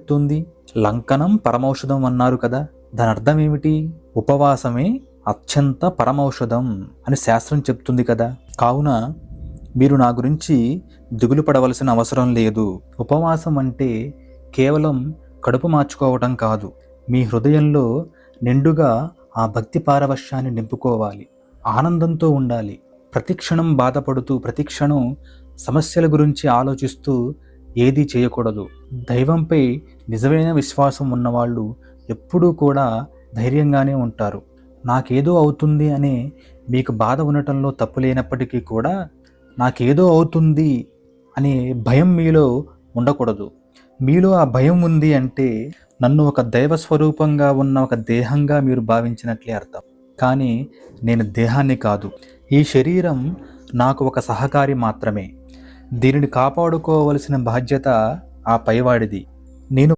చెప్తుంది? లంకనం పరమౌషధం అన్నారు కదా, దాని అర్థం ఏమిటి? ఉపవాసమే అత్యంత పరమౌషధం అని శాస్త్రం చెప్తుంది కదా. కావున మీరు నా గురించి దిగులు పడవలసిన అవసరం లేదు. ఉపవాసం అంటే కేవలం కడుపు మార్చుకోవటం కాదు, మీ హృదయంలో నిండుగా ఆ భక్తి పారవశ్యాన్ని నింపుకోవాలి, ఆనందంతో ఉండాలి. ప్రతిక్షణం బాధపడుతూ, ప్రతిక్షణం సమస్యల గురించి ఆలోచిస్తూ ఏదీ చేయకూడదు. దైవంపై నిజమైన విశ్వాసం ఉన్నవాళ్ళు ఎప్పుడూ కూడా ధైర్యంగానే ఉంటారు. నాకేదో అవుతుంది అనే మీకు బాధ ఉండటంలో తప్పు లేనప్పటికీ కూడా నాకేదో అవుతుంది అనే భయం మీలో ఉండకూడదు. మీలో ఆ భయం ఉంది అంటే నన్ను ఒక దైవ స్వరూపంగా ఉన్న ఒక దేహంగా మీరు భావించినట్లే అర్థం. కానీ నేను దేహాన్ని కాదు. ఈ శరీరం నాకు ఒక సహకారి మాత్రమే. దీనిని కాపాడుకోవలసిన బాధ్యత ఆ పైవాడిది. నేను